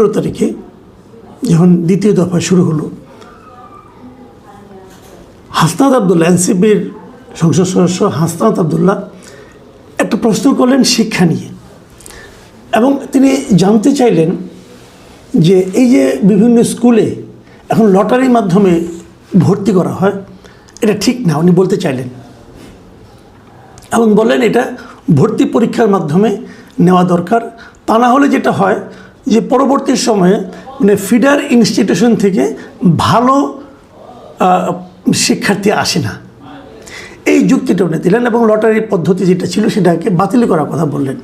15 তারিখে যখন দ্বিতীয় দফা শুরু হলো, হাসনাত আবদুল্লাহ, এনসিপির সংসদ সদস্য হাসনাত আবদুল্লাহ একটা প্রশ্ন করলেন শিক্ষা নিয়ে, এবং তিনি জানতে চাইলেন যে এই যে বিভিন্ন স্কুলে এখন লটারির মাধ্যমে ভর্তি করা হয়, এটা ঠিক না। উনি বলতে চাইলেন এবং বললেন এটা ভর্তি পরীক্ষার মাধ্যমে নেওয়া দরকার। তা না হলে যেটা হয় যে পরবর্তী সময়ে মানে ফিডার ইনস্টিটিউশন থেকে ভালো শিক্ষার্থী আসে না। এই যুক্তিটা উনি দিলেন এবং লটারির পদ্ধতি যেটা ছিল সেটাকে বাতিল করার কথা বললেন।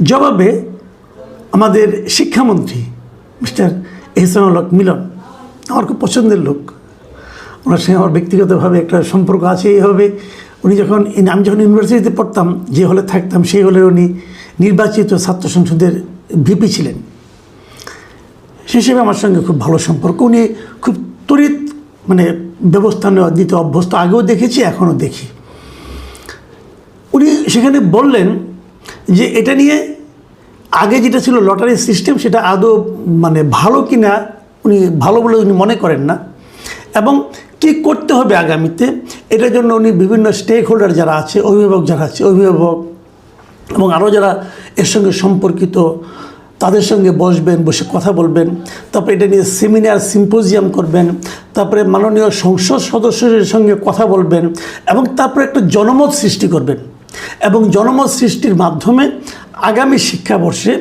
জবাবে আমাদের শিক্ষামন্ত্রী মিস্টার এহসানুল হক মিলন, আমার খুব পছন্দের লোক, ওনার সঙ্গে আমার ব্যক্তিগতভাবে একটা সম্পর্ক আছে। এইভাবে উনি আমি যখন ইউনিভার্সিটিতে পড়তাম, যে হলে থাকতাম সেই হলে উনি নির্বাচিত ছাত্র সংসদের ভিপি ছিলেন। সে হিসেবে আমার সঙ্গে খুব ভালো সম্পর্ক। উনি খুব ত্বরিত মানে ব্যবস্থা নেওয়া দিতে অভ্যস্ত, আগেও দেখেছি এখনও দেখি। উনি সেখানে বললেন যে এটা নিয়ে আগে যেটা ছিল লটারি সিস্টেম সেটা আদৌ মানে ভালো কিনা উনি ভালো বলে উনি মনে করেন না, এবং কী করতে হবে আগামীতে এটার জন্য উনি বিভিন্ন স্টেক হোল্ডার যারা আছে, অভিভাবক যারা আছে, অভিভাবক এবং আরও যারা এর সঙ্গে সম্পর্কিত তাদের সঙ্গে বসবেন, বসে কথা বলবেন। তারপরে এটা নিয়ে সেমিনার সিম্পোজিয়াম করবেন, তারপরে মাননীয় সংসদ সদস্যদের সঙ্গে কথা বলবেন এবং তারপরে একটা জনমত সৃষ্টি করবেন, এবং জনমত সৃষ্টির মাধ্যমে আগামী শিক্ষাবর্ষে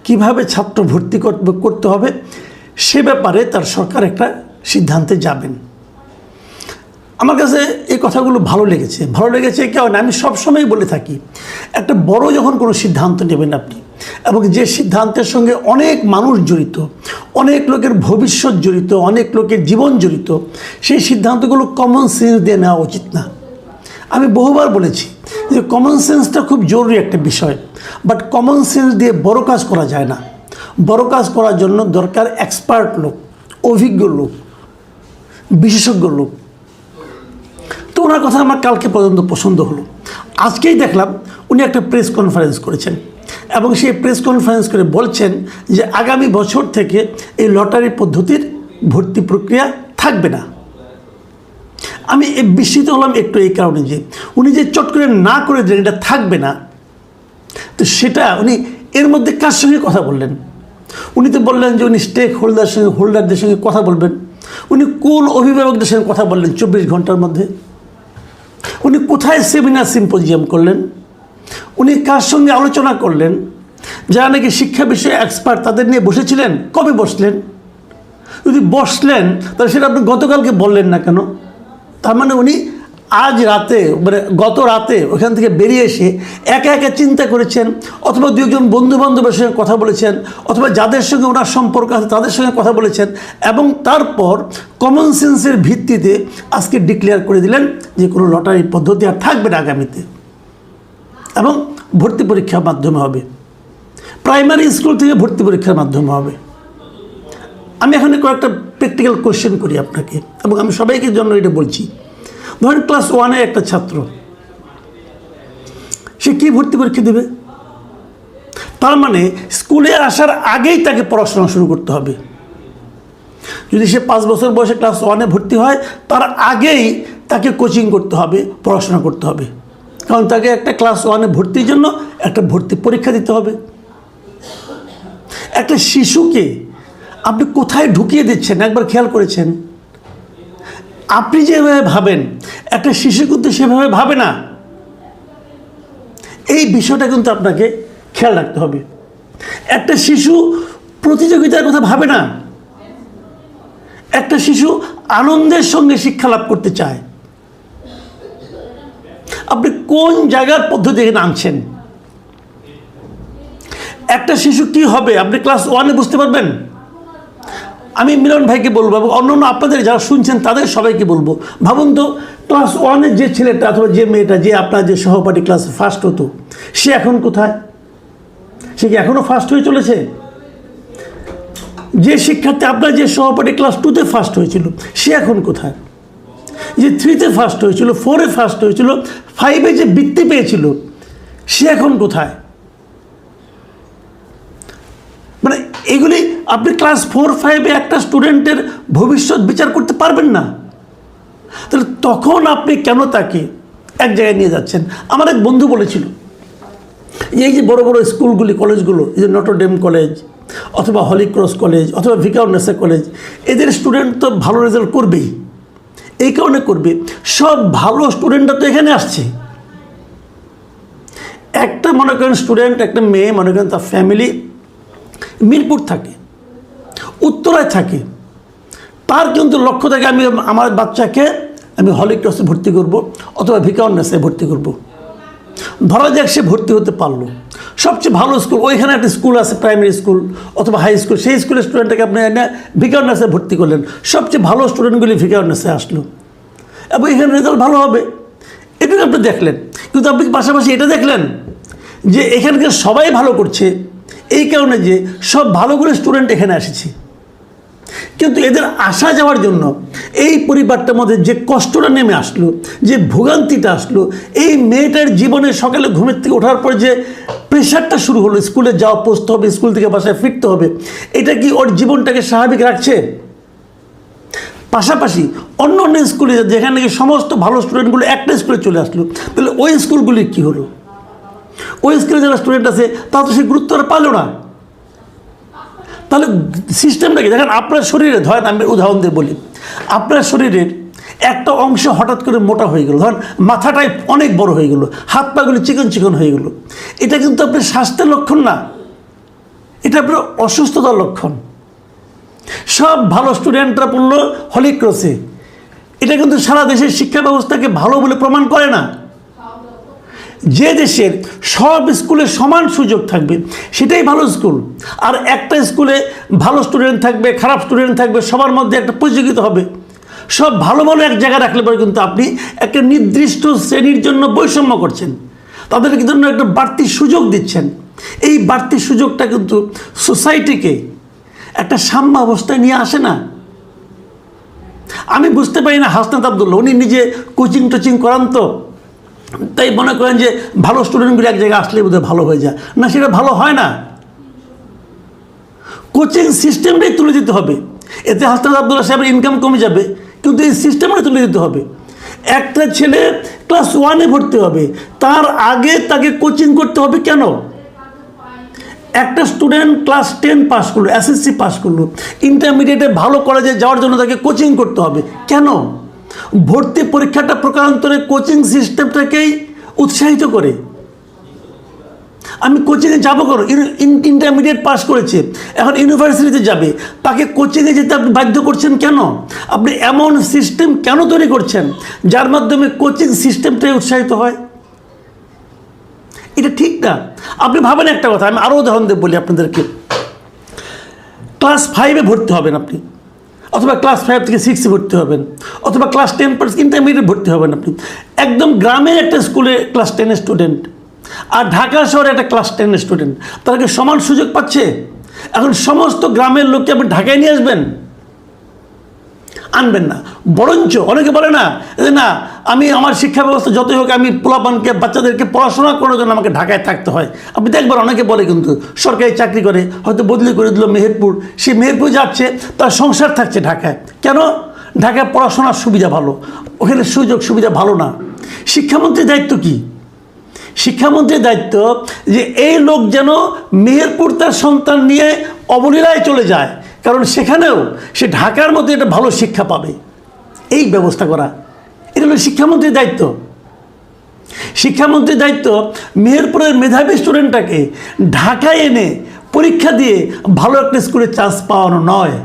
কিভাবে ছাত্র ভর্তি করতে হবে সে ব্যাপারে তার সরকার একটা সিদ্ধান্তে যাবেন। আমার কাছে এই কথাগুলো ভালো লেগেছে কেন আমি সবসময় বলে থাকি, একটা বড় যখন কোনো সিদ্ধান্ত নেবেন আপনি, এবং যে সিদ্ধান্তের সঙ্গে অনেক মানুষ জড়িত, অনেক লোকের ভবিষ্যৎ জড়িত, অনেক লোকের জীবন জড়িত, সেই সিদ্ধান্তগুলো কমন সেন্স দিয়ে নেওয়া উচিত না। আমি বহুবার বলেছি যে কমন সেন্সটা খুব জরুরি একটা বিষয়, বাট কমন সেন্স দিয়ে বড় কাজ করা যায় না। বড় কাজ করার জন্য দরকার এক্সপার্ট লোক, অভিজ্ঞ লোক, বিশেষজ্ঞ লোক। তো ওনার কথা আমার কালকে পর্যন্ত পছন্দ হলো। আজকেই দেখলাম উনি একটা প্রেস কনফারেন্স করেছেন, এবং সেই প্রেস কনফারেন্স করে বলছেন যে আগামী বছর থেকে এই লটারি পদ্ধতির ভর্তি প্রক্রিয়া থাকবে না। আমি বিস্মিত হলাম একটু এই কারণে যে উনি যে চট করে না করে দিলেন এটা থাকবে না, তো সেটা উনি এর মধ্যে কার সঙ্গে কথা বললেন? উনি তো বললেন যে উনি স্টেক হোল্ডারদের সঙ্গে কথা বলবেন। উনি কোন অভিভাবকদের সঙ্গে কথা বললেন 24 ঘন্টার মধ্যে? উনি কোথায় সেমিনার সিম্পোজিয়াম করলেন? উনি কার সঙ্গে আলোচনা করলেন? যারা নাকি শিক্ষা বিষয়ে এক্সপার্ট তাদের নিয়ে বসেছিলেন, কবে বসলেন? যদি বসলেন তাহলে সেটা আপনি গতকালকে বললেন না কেন? তার মানে উনি আজ রাতে মানে গত রাতে ওখান থেকে বেরিয়ে এসে একা একা চিন্তা করেছেন, অথবা দু একজন বন্ধুবান্ধবের সঙ্গে কথা বলেছেন, অথবা যাদের সঙ্গে ওনার সম্পর্ক আছে তাদের সঙ্গে কথা বলেছেন, এবং তারপর কমন সেন্সের ভিত্তিতে আজকে ডিক্লেয়ার করে দিলেন যে কোনো লটারি পদ্ধতি আর থাকবে না আগামীতে, এবং ভর্তি পরীক্ষার মাধ্যমে হবে, প্রাইমারি স্কুল থেকে ভর্তি পরীক্ষার মাধ্যমে হবে। আমি এখানে কয়েকটা প্র্যাকটিক্যাল কোয়েশ্চেন করি আপনাকে, এবং আমি সবাইকে জন্য এটা বলছি। ধরেন ক্লাস 1-এর একটা ছাত্র, সে কি ভর্তি পরীক্ষা দেবে? তার মানে স্কুলে আসার আগেই তাকে পড়াশোনা শুরু করতে হবে। যদি সে 5 বছর বয়সে ক্লাস 1-এ ভর্তি হয়, তার আগেই তাকে কোচিং করতে হবে, পড়াশোনা করতে হবে, কারণ তাকে একটা ক্লাস 1-এ ভর্তির জন্য একটা ভর্তি পরীক্ষা দিতে হবে। একটা শিশুকে আপনি কোথায় ঢুকিয়ে দিচ্ছেন একবার খেয়াল করেছেন? আপনি যেভাবে ভাবেন একটা শিশু কিন্তু সেভাবে ভাবে না। এই বিষয়টা কিন্তু আপনাকে খেয়াল রাখতে হবে। একটা শিশু প্রতিযোগিতার কথা ভাবে না, একটা শিশু আনন্দের সঙ্গে শিক্ষা লাভ করতে চায়। আপনি কোন জায়গার পদ্ধতি এখানে আনছেন? একটা শিশু কি হবে আপনি ক্লাস 1-এ বুঝতে পারবেন? আমি মিলন ভাইকে বলবো এবং অন্য আপনাদের যারা শুনছেন তাদের সবাইকে বলবো, ভাবুন তো ক্লাস 1-এর যে ছেলেটা অথবা যে মেয়েটা, যে আপনার যে সহপাঠী ক্লাসে ফার্স্ট হতো, সে এখন কোথায়? সে কি এখনও ফার্স্ট হয়ে চলেছে? যে শিক্ষার্থী আপনার যে সহপাঠী ক্লাস 2-তে ফার্স্ট হয়েছিল, সে এখন কোথায়? যে 3-তে ফার্স্ট হয়েছিল, 4-এ ফার্স্ট হয়েছিল, 5-এ যে বৃত্তি পেয়েছিল, সে এখন কোথায়? মানে এগুলি আপনি ক্লাস 4-5-এ একটা স্টুডেন্টের ভবিষ্যৎ বিচার করতে পারবেন না। তাহলে তখন আপনি কেন তাকে এক জায়গায় নিয়ে যাচ্ছেন? আমার এক বন্ধু বলেছিল, এই যে বড় বড় স্কুলগুলি, কলেজগুলো, এই যে নটর ডেম কলেজ অথবা হলি ক্রস কলেজ অথবা ভিকারুন নিসা কলেজ, এদের স্টুডেন্ট তো ভালো রেজাল্ট করবেই। এই কারণে করবে, সব ভালো স্টুডেন্টরা তো এখানে আসছে। একটা মনে করেন স্টুডেন্ট, একটা মেয়ে মনে করেন তার ফ্যামিলি মিরপুর থাকে, উত্তরায় থাকে, তার কিন্তু লক্ষ্য থাকে আমি আমার বাচ্চাকে আমি হলি ক্রসে ভর্তি করব অথবা ভিকারুন নিসায় ভর্তি করব। ধরা যাক সে ভর্তি হতে পারলো, সবচেয়ে ভালো স্কুল, ওইখানে একটা স্কুল আছে প্রাইমারি স্কুল অথবা হাই স্কুল, সেই স্কুলের স্টুডেন্টটাকে আপনি এনে ভিকারুন নিসায় ভর্তি করলেন, সবচেয়ে ভালো স্টুডেন্টগুলি ভিকারুন নিসায় আসলো এবং এখানে রেজাল্ট ভালো হবে, এটুকু আপনি দেখলেন। কিন্তু আপনি পাশাপাশি এটা দেখলেন যে এখানকার সবাই ভালো করছে, এই কারণে যে সব ভালো করে স্টুডেন্ট এখানে এসেছে। কিন্তু এদের আসা যাওয়ার জন্য এই পরিবারটার মধ্যে যে কষ্টটা নেমে আসলো, যে ভোগান্তিটা আসলো, এই মেয়েটার জীবনে সকালে ঘুমের থেকে ওঠার পর যে প্রেশারটা শুরু হলো, স্কুলে যাওয়া, পৌঁছতে হবে, স্কুল থেকে বাসায় ফিরতে হবে, এটা কি ওর জীবনটাকে স্বাভাবিক রাখছে? পাশাপাশি অন্য অন্য স্কুলে যেখানে নাকি সমস্ত ভালো স্টুডেন্টগুলো একটা স্কুলে চলে আসলো, তাহলে ওই স্কুলগুলির কী হলো? ওই স্কুলে যারা স্টুডেন্ট আছে তা তো সে গুরুত্ব আর পালো না। তাহলে সিস্টেমটা কি? দেখেন আপনার শরীরে, ধরেন আমি উদাহরণ দিয়ে বলি, আপনার শরীরের একটা অংশ হঠাৎ করে মোটা হয়ে গেল, ধরেন মাথাটাই অনেক বড় হয়ে গেল, হাত পাগুলি চিকন চিকন হয়ে গেল, এটা কিন্তু আপনার স্বাস্থ্যের লক্ষণ না, এটা আপনার অসুস্থতার লক্ষণ। সব ভালো স্টুডেন্টরা পড়লো হলি ক্রসে, এটা কিন্তু সারা দেশের শিক্ষা ব্যবস্থাকে ভালো বলে প্রমাণ করে না। যে দেশের সব স্কুলে সমান সুযোগ থাকবে সেটাই ভালো স্কুল, আর একটা স্কুলে ভালো স্টুডেন্ট থাকবে, খারাপ স্টুডেন্ট থাকবে, সবার মধ্যে একটা প্রতিযোগিতা হবে। সব ভালো ভালো এক জায়গায় রাখলে পরে কিন্তু আপনি একটা নির্দিষ্ট শ্রেণীর জন্য বৈষম্য করছেন, তাদেরকে জন্য একটা বাড়তি সুযোগ দিচ্ছেন। এই বাড়তি সুযোগটা কিন্তু সোসাইটিকে একটা সাম্য অবস্থায় নিয়ে আসে না। আমি বুঝতে পারি না হাসনাত আবদুল্লাহ, উনি নিজে কোচিং টোচিং করান, তো তাই মনে করেন যে ভালো স্টুডেন্টগুলো এক জায়গায় আসলে বোধহয় ভালো হয়ে যায় না, সেটা ভালো হয় না। কোচিং সিস্টেমটাই তুলে দিতে হবে, এতে হাসনাত আবদুল্লাহ সাহেবের ইনকাম কমে যাবে, কিন্তু এই সিস্টেমটা তুলে দিতে হবে। একটা ছেলে ক্লাস 1-এ ভর্তি হবে, তার আগে তাকে কোচিং করতে হবে কেন? একটা স্টুডেন্ট ক্লাস 10 পাস করলো, এসএসসি পাস করলো, ইন্টারমিডিয়েটে ভালো কলেজে যাওয়ার জন্য তাকে কোচিং করতে হবে কেন? ভর্তি পরীক্ষাটা প্রকারান্তরে কোচিং সিস্টেমটাকেই উৎসাহিত করে। আমি কোচিংয়ে যাবো কেন? ইন্টারমিডিয়েট পাস করেছে, এখন ইউনিভার্সিটিতে যাবে, তাকে কোচিংয়ে যেতে আপনি বাধ্য করছেন কেন? আপনি এমন সিস্টেম কেন তৈরি করছেন যার মাধ্যমে কোচিং সিস্টেমটাই উৎসাহিত হয়? এটা ঠিক না। আপনি ভাবেন একটা কথা, আমি আরও উদাহরণ দিয়ে বলি আপনাদেরকে। ক্লাস 5-এ ভর্তি হবেন আপনি, অথবা ক্লাস 5 থেকে 6-এ ভর্তি হবেন, অথবা ক্লাস 10 ইন্টারমিডিয়েট ভর্তি হবেন আপনি। একদম গ্রামের একটা স্কুলে ক্লাস 10-এর স্টুডেন্ট আর ঢাকা শহরে একটা ক্লাস 10-এর স্টুডেন্ট, তারা কি সমান সুযোগ পাচ্ছে? এখন সমস্ত গ্রামের লোককে আপনি ঢাকায় নিয়ে আসবেন? আনবেন না। বরঞ্চ অনেকে বলে না যে না, আমি আমার শিক্ষা ব্যবস্থা যতই হোক, আমি পোলাপানকে, বাচ্চাদেরকে পড়াশোনা করার জন্য আমাকে ঢাকায় থাকতে হয়। আপনি দেখবেন অনেকে বলে কিন্তু সরকারি চাকরি করে, হয়তো বদলি করে দিল মেহেরপুর, সে মেহেরপুর যাচ্ছে, তার সংসার থাকছে ঢাকায়। কেন? ঢাকায় পড়াশোনার সুবিধা ভালো, ওখানে সুযোগ সুবিধা ভালো না। শিক্ষামন্ত্রীর দায়িত্ব কি? শিক্ষামন্ত্রীর দায়িত্ব যে এই লোক যেন মেহেরপুর তার সন্তান নিয়ে অবলীলায় চলে যায়, কারণ সেখানেও সে ঢাকার মধ্যে একটা ভালো শিক্ষা পাবে, এই ব্যবস্থা করা। এটা হলো শিক্ষামন্ত্রীর দায়িত্ব। শিক্ষামন্ত্রীর দায়িত্ব মেহেরপুরের মেধাবী স্টুডেন্টটাকে ঢাকায় এনে পরীক্ষা দিয়ে ভালো একটা স্কুলে চান্স পাওয়ানো নয়।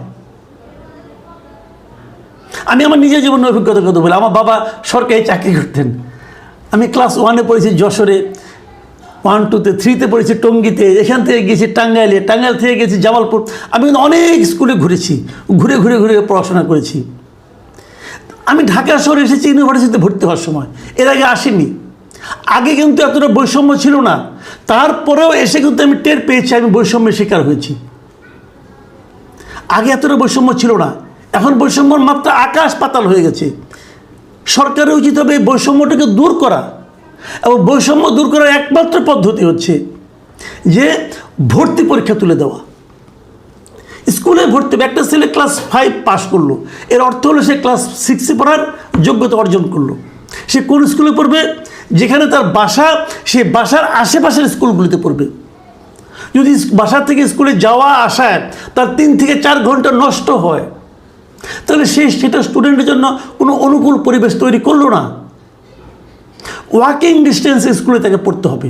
আমি আমার নিজের জীবনের অভিজ্ঞতার কথা বলি। আমার বাবা সরকারি চাকরি করতেন। আমি ক্লাস 1-এ পড়েছি যশোরে, 1, 2-তে, 3-তে পড়েছি টঙ্গীতে, এখান থেকে গেছি টাঙ্গাইলে, টাঙ্গাইল থেকে গেছি জামালপুর। আমি কিন্তু অনেক স্কুলে ঘুরেছি, ঘুরে ঘুরে ঘুরে পড়াশোনা করেছি। আমি ঢাকা শহরে এসেছি ইউনিভার্সিটিতে ভর্তি হওয়ার সময়, এর আগে আসিনি। আগে কিন্তু এতটা বৈষম্য ছিল না, তারপরেও এসে কিন্তু আমি টের পেয়েছি আমি বৈষম্যের শিকার হয়েছি। আগে এতটা বৈষম্য ছিল না, এখন বৈষম্যর মাত্রা আকাশ পাতাল হয়ে গেছে। সরকারের উচিত হবে এই বৈষম্যটাকে দূর করা, এবং বৈষম্য দূর করার একমাত্র পদ্ধতি হচ্ছে যে ভর্তি পরীক্ষা তুলে দেওয়া। স্কুলে ভর্তি হবে, একটা ছেলে ক্লাস 5 পাস করলো, এর অর্থ হলো সে ক্লাস 6-এ পড়ার যোগ্যতা অর্জন করলো। সে কোন স্কুলে পড়বে? যেখানে তার বাসা, সে বাসার আশেপাশের স্কুলগুলিতে পড়বে। যদি বাসা থেকে স্কুলে যাওয়া আসায় তার 3 থেকে 4 ঘন্টা নষ্ট হয়, তাহলে সেটা স্টুডেন্টের জন্য কোনো অনুকূল পরিবেশ তৈরি করলো না। ওয়াকিং ডিস্টেন্সে স্কুলে তাকে পড়তে হবে।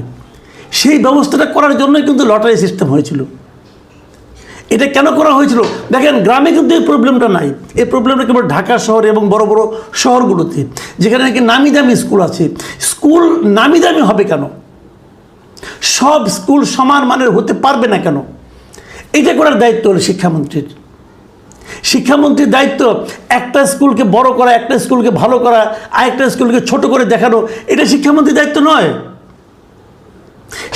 সেই ব্যবস্থাটা করার জন্যই কিন্তু লটারি সিস্টেম হয়েছিল। এটা কেন করা হয়েছিল? দেখেন, গ্রামে কিন্তু এই প্রবলেমটা নাই। এই প্রবলেমটা কেবল ঢাকা শহরে এবং বড় বড় শহরগুলোতে, যেখানে নাকি নামি দামি স্কুল আছে। স্কুল নামি দামি হবে কেন? সব স্কুল সমান মানের হতে পারবে না কেন? এটা করার দায়িত্ব হলো শিক্ষামন্ত্রীর। শিক্ষামন্ত্রীর দায়িত্ব একটা স্কুলকে বড় করা, একটা স্কুলকে ভালো করা, আরেকটা স্কুলকে ছোট করে দেখানো। এটা শিক্ষামন্ত্রীর দায়িত্ব নয়।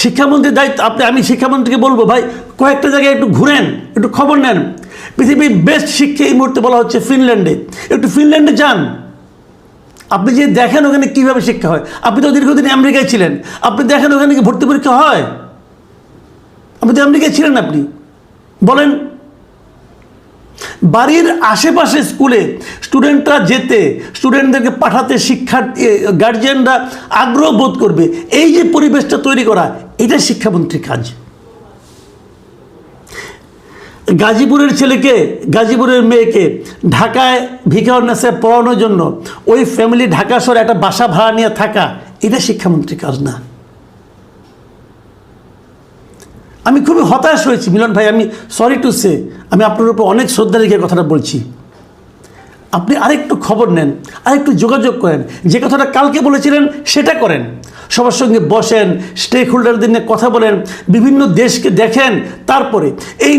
শিক্ষামন্ত্রীর দায়িত্ব, আমি শিক্ষামন্ত্রীকে বলবো, ভাই কয়েকটা জায়গায় একটু ঘুরেন, একটু খবর নেন। পৃথিবীর বেস্ট শিক্ষা এই মুহূর্তে বলা হচ্ছে ফিনল্যান্ডে। একটু ফিনল্যান্ডে যান, আপনি যে দেখেন ওখানে কীভাবে শিক্ষা হয়। আপনি তো দীর্ঘদিন আমেরিকায় ছিলেন, আপনি দেখেন ওখানে কি ভর্তি পরীক্ষা হয়? আপনি তো আমেরিকায় ছিলেন, আপনি বলেন। বাড়ির আশেপাশে স্কুলে স্টুডেন্টরা যেতে, স্টুডেন্টদেরকে পাঠাতে শিক্ষার্থী গার্জিয়ানরা আগ্রহ বোধ করবে, এই যে পরিবেশটা তৈরি করা, এটা শিক্ষামন্ত্রীর কাজ। গাজীপুরের ছেলেকে, গাজীপুরের মেয়েকে ঢাকায় ভিকারুন্নেসে পড়ানোর জন্য ওই ফ্যামিলি ঢাকা শহরে একটা বাসা ভাড়া নিয়ে থাকা, এটা শিক্ষামন্ত্রীর কাজ না। আমি খুবই হতাশ হয়েছি মিলন ভাই, আমি সরি টু সে, আমি আপনার উপর অনেক শ্রদ্ধা রেখে কথাটা বলছি। আপনি আরেকটু খবর নেন, আরেকটু যোগাযোগ করেন, যে কথাটা কালকে বলেছিলেন সেটা করেন। সবার সঙ্গে বসেন, স্টেক হোল্ডারদের নিয়ে কথা বলেন, বিভিন্ন দেশকে দেখেন, তারপরে এই